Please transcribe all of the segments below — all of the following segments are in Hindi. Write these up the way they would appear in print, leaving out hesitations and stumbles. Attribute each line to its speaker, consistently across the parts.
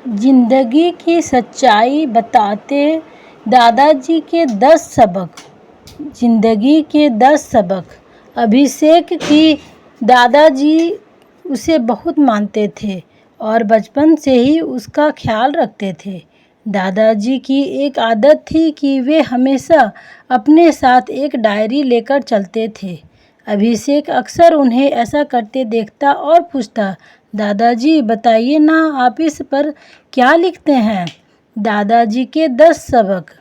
Speaker 1: जिंदगी की सच्चाई बताते दादाजी के 10 सबक। जिंदगी के 10 सबक। अभिषेक की दादाजी उसे बहुत मानते थे और बचपन से ही उसका ख्याल रखते थे। दादाजी की एक आदत थी कि वे हमेशा अपने साथ एक डायरी लेकर चलते थे। अभिषेक अक्सर उन्हें ऐसा करते देखता और पूछता, दादाजी बताइए ना, आप इस पर क्या लिखते हैं? दादाजी के 10 सबक।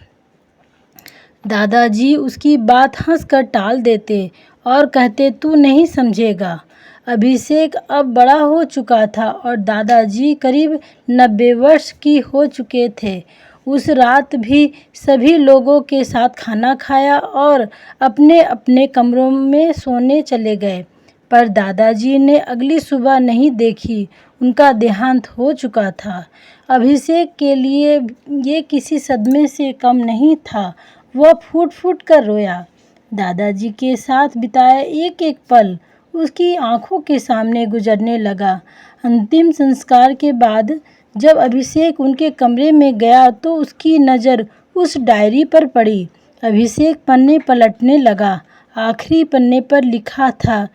Speaker 1: दादाजी उसकी बात हंसकर टाल देते और कहते, तू नहीं समझेगा। अभिषेक अब बड़ा हो चुका था और दादाजी करीब 90 वर्ष की हो चुके थे। उस रात भी सभी लोगों के साथ खाना खाया और अपने अपने कमरों में सोने चले गए। पर दादाजी ने अगली सुबह नहीं देखी, उनका देहांत हो चुका था। अभिषेक के लिए ये किसी सदमे से कम नहीं था। वह फूट फूट कर रोया। दादाजी के साथ बिताया एक एक पल उसकी आंखों के सामने गुजरने लगा। अंतिम संस्कार के बाद जब अभिषेक उनके कमरे में गया तो उसकी नज़र उस डायरी पर पड़ी। अभिषेक पन्ने पलटने लगा। आखिरी पन्ने पर लिखा था,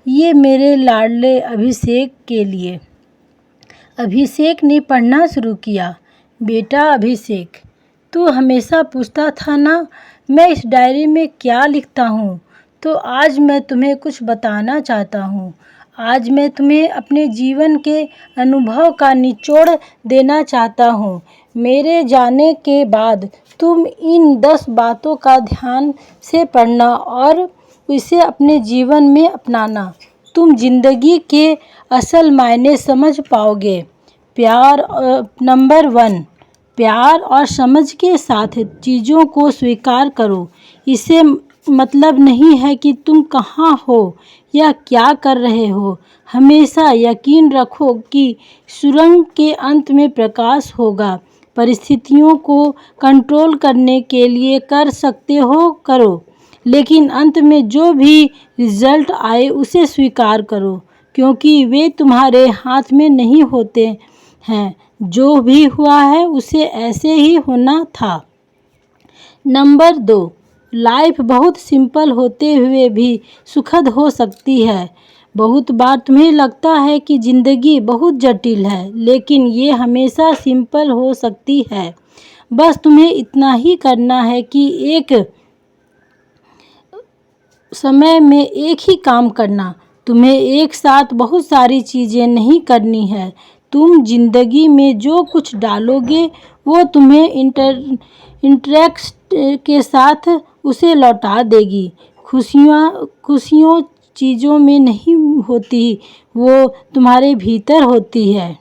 Speaker 1: ये मेरे लाडले अभिषेक के लिए। अभिषेक ने पढ़ना शुरू किया। बेटा अभिषेक, तू हमेशा पूछता था ना मैं इस डायरी में क्या लिखता हूँ, तो आज मैं तुम्हें कुछ बताना चाहता हूँ। आज मैं तुम्हें अपने जीवन के अनुभव का निचोड़ देना चाहता हूँ। मेरे जाने के बाद तुम इन 10 बातों का ध्यान से पढ़ना और इसे अपने जीवन में अपनाना। तुम जिंदगी के असल मायने समझ पाओगे। प्यार नंबर 1, प्यार और समझ के साथ चीज़ों को स्वीकार करो। इसे मतलब नहीं है कि तुम कहाँ हो या क्या कर रहे हो। हमेशा यकीन रखो कि सुरंग के अंत में प्रकाश होगा। परिस्थितियों को कंट्रोल करने के लिए कर सकते हो करो, लेकिन अंत में जो भी रिजल्ट आए उसे स्वीकार करो, क्योंकि वे तुम्हारे हाथ में नहीं होते हैं। जो भी हुआ है उसे ऐसे ही होना था। नंबर 2, लाइफ बहुत सिंपल होते हुए भी सुखद हो सकती है। बहुत बार तुम्हें लगता है कि ज़िंदगी बहुत जटिल है, लेकिन ये हमेशा सिंपल हो सकती है। बस तुम्हें इतना ही करना है कि एक समय में एक ही काम करना। तुम्हें एक साथ बहुत सारी चीज़ें नहीं करनी है। तुम जिंदगी में जो कुछ डालोगे वो तुम्हें इंटरेस्ट के साथ उसे लौटा देगी। खुशियों चीज़ों में नहीं होती, वो तुम्हारे भीतर होती है।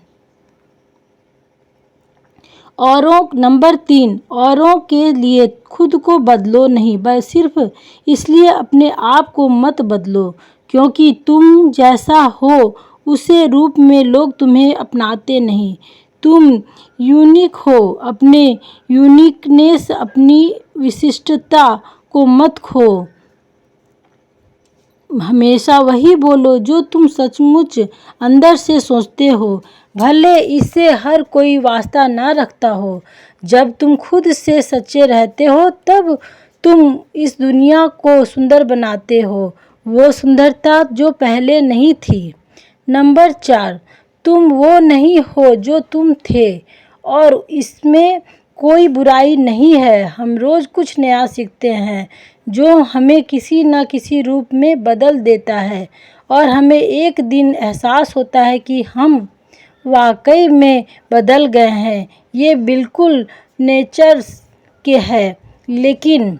Speaker 1: नंबर 3, औरों के लिए खुद को बदलो नहीं, बस सिर्फ इसलिए अपने आप को मत बदलो क्योंकि तुम जैसा हो उसे रूप में लोग तुम्हें अपनाते नहीं। तुम यूनिक हो। अपने यूनिकनेस, अपनी विशिष्टता को मत खो। हमेशा वही बोलो जो तुम सचमुच अंदर से सोचते हो, भले इससे हर कोई वास्ता ना रखता हो। जब तुम खुद से सच्चे रहते हो तब तुम इस दुनिया को सुंदर बनाते हो, वो सुंदरता जो पहले नहीं थी। नंबर 4, तुम वो नहीं हो जो तुम थे और इसमें कोई बुराई नहीं है। हम रोज़ कुछ नया सीखते हैं जो हमें किसी न किसी रूप में बदल देता है और हमें एक दिन एहसास होता है कि हम वाकई में बदल गए हैं। ये बिल्कुल नेचर के है, लेकिन